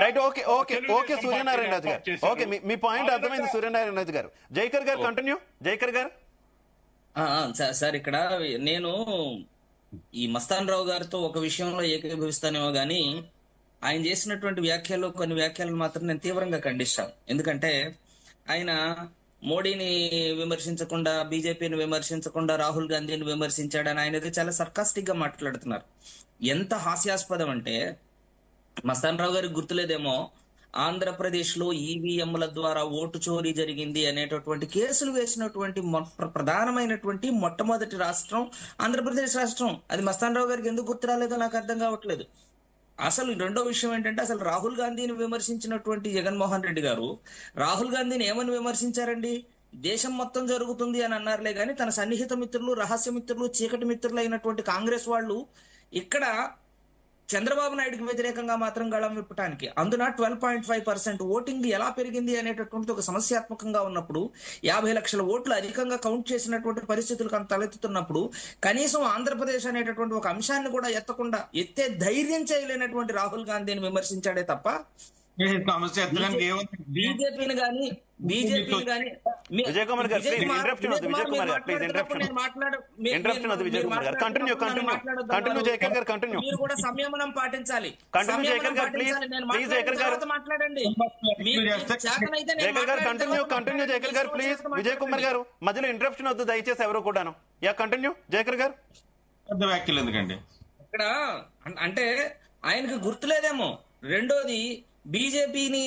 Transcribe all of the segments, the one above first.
Right. Okay okay okay Suryanarayana Raju garu, okay మీ point అర్థమైంది సూర్యనారాయణ రాజు గారు. జైకర్ గారు కంటిన్యూ. జైకర్ గారు. సార్ ఇక్కడ నేను ఈ మస్తాన్ రావు గారితో ఒక విషయంలో ఏకీభవిస్తానేమో గానీ ఆయన చేసినటువంటి వ్యాఖ్యలు కొన్ని వ్యాఖ్యలను మాత్రం నేను తీవ్రంగా ఖండిస్తాను. ఎందుకంటే ఆయన మోడీని విమర్శించకుండా, బీజేపీని విమర్శించకుండా రాహుల్ గాంధీని విమర్శించాడని ఆయన చాలా సర్కాస్టిక్ గా మాట్లాడుతున్నారు. ఎంత హాస్యాస్పదం అంటే, మస్తాన్ రావు గారికి గుర్తులేదేమో, ఆంధ్రప్రదేశ్ లో ఈవీఎంల ద్వారా ఓటు చోరీ జరిగింది అనేటటువంటి కేసులు వేసినటువంటి ప్రధానమైనటువంటి మొట్టమొదటి రాష్ట్రం ఆంధ్రప్రదేశ్ రాష్ట్రం. అది మస్తాన్ రావు గారికి ఎందుకు గుర్తు రాలేదో నాకు అర్థం కావట్లేదు. అసలు రెండో విషయం ఏంటంటే, అసలు రాహుల్ గాంధీని విమర్శించినటువంటి జగన్మోహన్ రెడ్డి గారు రాహుల్ గాంధీని ఏమని విమర్శించారండి? దేశం మొత్తం జరుగుతుంది అని అన్నారులే గాని తన సన్నిహిత మిత్రులు, రహస్య మిత్రులు, చీకటి మిత్రులు అయినటువంటి కాంగ్రెస్ వాళ్ళు ఇక్కడ చంద్రబాబు నాయుడుకి వ్యతిరేకంగా మాత్రం గళం విప్పటానికి, అందున 12.5% ఓటింగ్ ఎలా పెరిగింది అనేటటువంటి ఒక సమస్యాత్మకంగా ఉన్నప్పుడు, 50 లక్షల ఓట్లు అధికంగా కౌంట్ చేసినటువంటి పరిస్థితులు తలెత్తుతున్నప్పుడు కనీసం ఆంధ్రప్రదేశ్ అనేటటువంటి ఒక అంశాన్ని కూడా ఎత్తకుండా ఎత్తే ధైర్యం చేయలేనటువంటి రాహుల్ గాంధీని విమర్శించాడే తప్ప బీజేపీని కానీ విజయ్ కుమార్ గారు ప్లీజ్ ఇంటరప్షన్ వద్దు. విజయ్ కుమార్ గారు ప్లీజ్ ఇంటరప్షన్ వద్దు. విజయ్ కుమార్ గారు కంటిన్యూ జయకర్ గారు కంటిన్యూ. మీరు కూడా సంయమనం పాటించాలి. కంటిన్యూ జయకర్ గారు ప్లీజ్ జయకర్ గారు జయకర్ గారు కంటిన్యూ జయకర్ గారు ప్లీజ్. విజయ్ కుమార్ గారు మధ్యలో ఇంటరప్షన్ వద్దు దయచేసి ఎవరు కూడాను. కంటిన్యూ జయకర్ గారు. వ్యాఖ్యలు ఎందుకండి ఇక్కడ అంటే ఆయనకు గుర్తులేదేమో. రెండోది బీజేపీని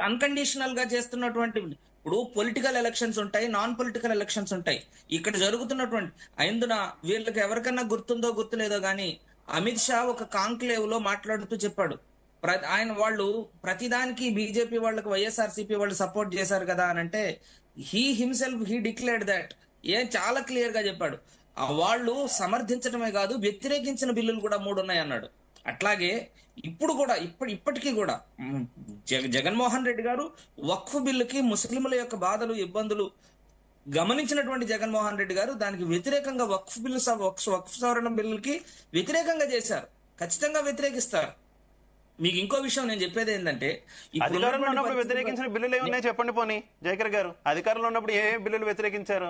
అన్కండిషనల్ గా చేస్తున్నటువంటి, ఇప్పుడు పొలిటికల్ ఎలక్షన్స్ ఉంటాయి, నాన్ పొలిటికల్ ఎలక్షన్స్ ఉంటాయి. ఇక్కడ జరుగుతున్నటువంటి అందున వీళ్ళకి ఎవరికన్నా గుర్తుందో గుర్తులేదో గానీ అమిత్ షా ఒక కాంక్లేవ్ లో మాట్లాడుతూ చెప్పాడు, ఆయన వాళ్ళు ప్రతిదానికి బీజేపీ వాళ్ళకి వైఎస్ఆర్సీపీ వాళ్ళు సపోర్ట్ చేశారు కదా అని అంటే, హీ డిక్లేర్డ్ దట్ చాలా క్లియర్ గా చెప్పాడు. వాళ్ళు సమర్థించడమే కాదు వ్యతిరేకించిన బిల్లులు కూడా 3 ఉన్నాయి అన్నాడు. అట్లాగే ఇప్పుడు కూడా ఇప్పటికీ కూడా జగన్మోహన్ రెడ్డి గారు వక్ఫ్ బిల్లుకి, ముస్లింల యొక్క బాధలు ఇబ్బందులు గమనించినటువంటి జగన్మోహన్ రెడ్డి గారు దానికి వ్యతిరేకంగా వక్ఫ్ సవరణ బిల్లుకి వ్యతిరేకంగా చేశారు. ఖచ్చితంగా వ్యతిరేకిస్తారు. మీకు ఇంకో విషయం నేను చెప్పేది ఏంటంటే, అధికారంలో ఉన్నప్పుడు వ్యతిరేకించిన బిల్లులు ఏమున్నాయి చెప్పండి పోనీ జయకర్ గారు. అధికారంలో ఉన్నప్పుడు ఏ బిల్లులు వ్యతిరేకించారు?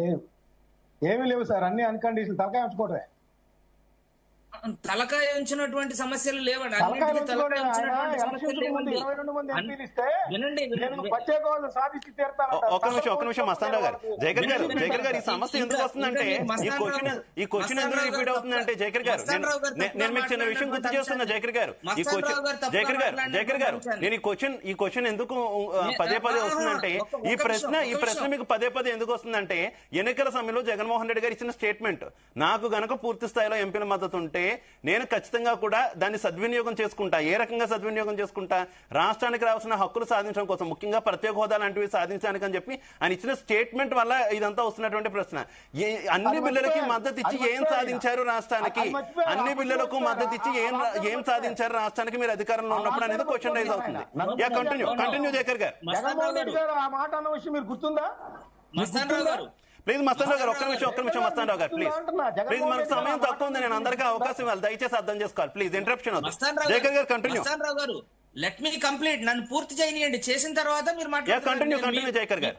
లేవు, ఏమీ లేవు సార్. అన్ని అన్కండిషన్ తలకాయ ఉంచుకోవడమే. తలకాయ ఉంచినటువంటి సమస్యలు లేవండి. ఒక్క నిమిషం మస్తాన్ రావు గారు. జయకర్ గారు ఈ సమస్య ఎందుకు వస్తుందంటే, ఈ క్వశ్చన్ ఎందుకు రిపీట్ అవుతుందంటే, జయకర్ గారు నేను మీకు చిన్న విషయం గుర్తు చేస్తున్నా. జయకర్ గారు నేను ఈ క్వశ్చన్ ఎందుకు పదే వస్తుందంటే, ఈ ప్రశ్న మీకు పదే ఎందుకు వస్తుందంటే, ఎన్నికల సమయంలో జగన్మోహన్ రెడ్డి గారు ఇచ్చిన స్టేట్మెంట్, నాకు గనక పూర్తి స్థాయిలో ఎంపీల మద్దతు ఉంటే నేను ఖచ్చితంగా కూడా దాన్ని సద్వినియోగం చేసుకుంటా. ఏ రకంగా సద్వినియోగం చేసుకుంటా? రాష్ట్రానికి రావాల్సిన హక్కులు సాధించడం కోసం, ముఖ్యంగా ప్రత్యేక హోదా లాంటివి సాధించడానికి అని చెప్పి ఆయన ఇచ్చిన స్టేట్మెంట్ వల్ల ఇదంతా వస్తున్నటువంటి ప్రశ్న. అన్ని బిల్లులకి మద్దతు ఇచ్చి ఏం సాధించారు రాష్ట్రానికి? అన్ని బిల్లులకు మద్దతు ఇచ్చి ఏం సాధించారు రాష్ట్రానికి మీరు అధికారంలో ఉన్నప్పుడు అనేది క్వశ్చన్ రైజ్ అవుతుంది. కంటిన్యూ జయకర్ గారు. ప్లీజ్ మస్తాన్ రావు గారు ఒక్క నిమిషం మస్తాన్ రావు గారు ప్లీజ్ మనకు సమయం తక్కువ ఉంది. నేను అందరికీ అవకాశం ఇవ్వాలి, దయచేసి అర్థం చేసుకోవాలి. ప్లీజ్ ఇంటరప్షన్ జయకర్ గారు కంటిన్యూ. మస్తాన్ రావు గారు లెట్ మీ కంప్లీట్, నన్ను పూర్తి చేయనియండి. చేసిన తర్వాత మీరు కంటిన్యూ జయకర్ గారు.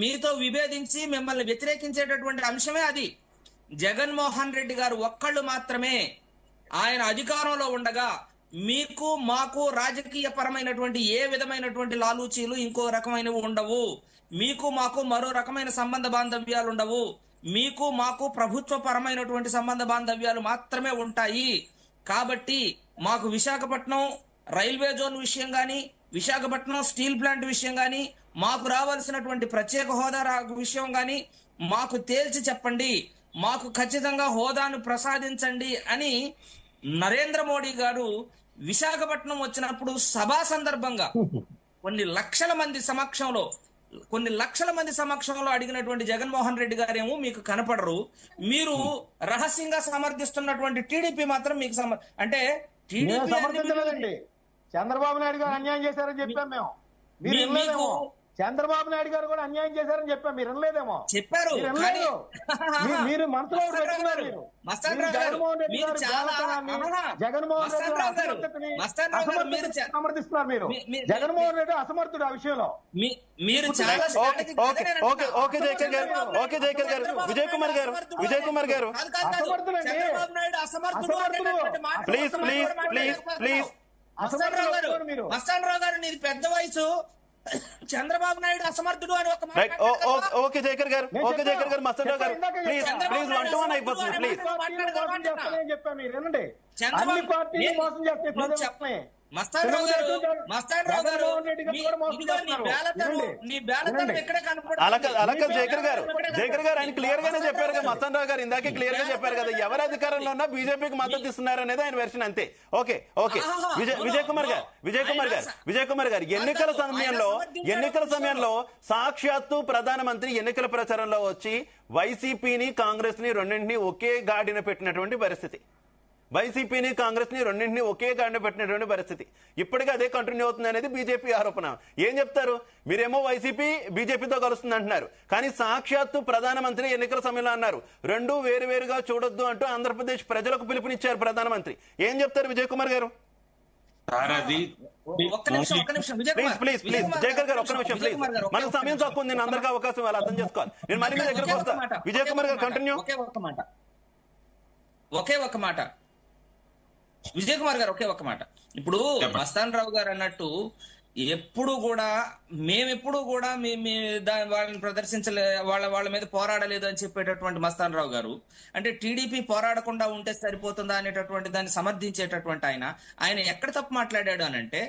మీతో విభేదించి మిమ్మల్ని వ్యతిరేకించేటటువంటి అంశమే అది. జగన్మోహన్ రెడ్డి గారు ఒక్కళ్ళు మాత్రమే ఆయన అధికారంలో ఉండగా మీకు మాకు రాజకీయ పరమైనటువంటి ఏ విధమైనటువంటి లాలూచీలు ఇంకో రకమైనవి ఉండవు. మీకు మాకు మరో రకమైన సంబంధ బాంధవ్యాలు ఉండవు. మీకు మాకు ప్రభుత్వ పరమైనటువంటి సంబంధ బాంధవ్యాలు మాత్రమే ఉంటాయి. కాబట్టి మాకు విశాఖపట్నం రైల్వే జోన్ విషయం గాని, విశాఖపట్నం స్టీల్ ప్లాంట్ విషయం గాని, మాకు రావాల్సినటువంటి ప్రత్యేక హోదా విషయం గాని మాకు తేల్చి చెప్పండి, మాకు ఖచ్చితంగా హోదాను ప్రసాదించండి అని నరేంద్ర మోడీ గారు విశాఖపట్నం వచ్చినప్పుడు సభా సందర్భంగా కొన్ని లక్షల మంది సమక్షంలో అడిగినటువంటి జగన్మోహన్ రెడ్డి గారేమో మీకు కనపడరు. మీరు రహస్యంగా సమర్థిస్తున్నటువంటి టీడీపీ మాత్రం మీకు అంటే టీడీపీ చంద్రబాబు నాయుడు గారు అన్యాయం చేశారని చెప్పాం మేము. చంద్రబాబు నాయుడు గారు కూడా అన్యాయం చేశారని చెప్పా, మీరు వినలేదేమో. చెప్పారు మీరు వినలేదు. కానీ- మీరు మనసులో మస్తాన్ రావు పెట్టుకున్నారు. గారు, మీరు. మస్తాన్ మీరు రావు గారు, జగన్మోహన్ రెడ్డి మీరు గారి చాలా- జాగ్రత్తని, ఆహా. జగన్మోహన్ రెడ్డి మస్తాన్ గారి రావు గారు, అసమర్థతని, మస్తాన్ రావు గారు, మీరు అసమర్థతని సమర్థిస్తున్నారు మీరు. మీ- జగన్మోహన్ రెడ్డి అసమర్థుడు ఆ విషయంలో. మీరు చాలా ఓకే ఓకే జయకర్ గారు, ఓకే జయకర్ గారు, విజయ్ కుమార్ గారు, విజయ్ కుమార్ గారు, అసమర్థులండి. చంద్రబాబు నాయుడు అసమర్థుడు అసమర్థుడు. అనేటటువంటి మాట please please please please Mastan Rao garu, మీరు. మస్తాన్ రావు గారు, నీది పెద్ద వయసు, చంద్రబాబు నాయుడు అసమర్థుడు అని ఒక మాట రైట్ మాట్లాడగలవా? ఓకే జయకర్ గారు, ఓకే జయకర్ గారు, మస్తాన్ రావు గారు, ప్లీజ్ ప్లీజ్ 1-to-1 అయిపోతుంది ప్లీజ్. అన్ని పార్టీలు మోసం చేస్తానని చెప్పా, మీరు వినండి. చంద్రబాబు- అన్ని పార్టీలు నేను- మోసం చేస్తాయి నువ్వు ప్రజలు చెప్- వస్తున్నాయి. మస్తాన్ రావు గారు, మస్తాన్ రావు గారు, జగన్మోహన్ రెడ్డి గారు మీ- కూడా మోసం ఇదిగో నీ చేస్తున్నారు. బేలతనం, వినండి. నీ బేలతనం వినండి. ఇక్కడే అలా కనపడుతుంది. జయకర్ గారు, జయకర్ గారు ఆయన క్లియర్ గానే చెప్పారు కదా, మస్తాన్ రావు గారు ఇందాకే క్లియర్ గా చెప్పారు కదా, ఎవరు అధికారంలో ఉన్నా బీజేపీకి మద్దతు ఇస్తున్నారు అనేది ఆయన వెర్షన్ అంతే. ఓకే ఓకే విజయ్ కుమార్ గారు, విజయ్ కుమార్ గారు, ఎన్నికల సమయంలో సాక్షాత్తు ప్రధానమంత్రి ఎన్నికల ప్రచారంలో వచ్చి వైసీపీని కాంగ్రెస్ ని రెండింటినీ ఒకే గాడిన పెట్టినటువంటి పరిస్థితి, వైసీపీని కాంగ్రెస్ ని రెండింటినీ ఒకే గాడిన పెట్టినటువంటి పరిస్థితి. ఇప్పటికీ అదే కంటిన్యూ అవుతుంది అనేది బీజేపీ ఆరోపణ. ఏం చెప్తారు, మీరేమో వైసీపీ బీజేపీతో కలుస్తుంది అంటున్నారు, కానీ సాక్షాత్తు ప్రధానమంత్రి ఎన్నికల సమయంలో అన్నారు రెండు వేరువేరుగా చూడొద్దు అంటూ ఆంధ్రప్రదేశ్ ప్రజలకు పిలుపునిచ్చారు ప్రధానమంత్రి. ఏం చెప్తారు విజయ్ కుమార్ గారు? సార్ అది ఒక్క నిమిషం Vijay please Kumar, please please Jayakar గారు ఒక్క నిమిషం విజయ్ ప్లీజ్, కుమార్ గారు, మనకు సమయం తక్కువ ఉంది, నేను అందరికీ అవకాశం ఇవ్వాలి, అర్థం చేసుకోవాలి. నేను మళ్ళీ మీ దగ్గరకు వస్తా. విజయ్ కుమార్ గారు కంటిన్యూ. ఒకే ఒక్క మాట విజయ్ కుమార్ గారు, ఒకే ఒక్క మాట. ఇప్పుడు చెప్పండి. మస్తాన్ రావు గారు అన్నట్టు ఎప్పుడు కూడా మేమెప్పుడు కూడా వాళ్ళని ప్రదర్శించలే, వాళ్ళ మీద పోరాడలేదు అని చెప్పేటటువంటి మస్తాన్ రావు గారు, అంటే టీడీపీ పోరాడకుండా ఉంటే సరిపోతుందా అనేటటువంటి దాన్ని సమర్థించేటటువంటి ఆయన ఎక్కడ తప్పు మాట్లాడాడు అని అంటే,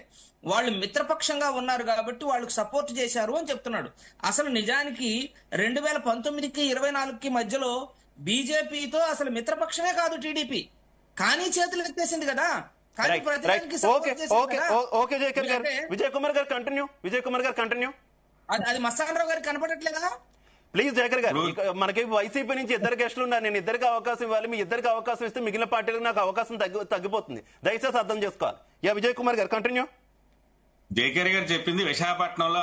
వాళ్ళు మిత్రపక్షంగా ఉన్నారు కాబట్టి వాళ్ళకి సపోర్ట్ చేశారు అని చెప్తున్నాడు. అసలు నిజానికి 2019కి 24కి మధ్యలో బీజేపీతో అసలు మిత్రపక్షమే కాదు టీడీపీ, కానీ చేతులు ఎత్తేసింది కదా. కానీ ప్రతిదానికి support చేసింది కదా. ఓకే జయకర్ గారు, విజయ్ కుమార్ గారు కంటిన్యూ, విజయ్ కుమార్ గారు కంటిన్యూ. అది మస్తాన్ రావు గారికి కనపడట్లేదా? ప్లీజ్ జయకర్ గారు, మనకి వైసీపీ నుంచి ఇద్దరు గెస్టులు ఉన్నారు, నేను ఇద్దరికి అవకాశం ఇవ్వాలి, మీ ఇద్దరికి అవకాశం ఇస్తే మిగిలిన పార్టీలకు నాకు అవకాశం తగ్గిపోతుంది, దయచేసి అర్థం చేసుకోవాలి. యా విజయ్ కుమార్ గారు కంటిన్యూ. జేకేఆర్ గారు చెప్పింది విశాఖపట్నంలో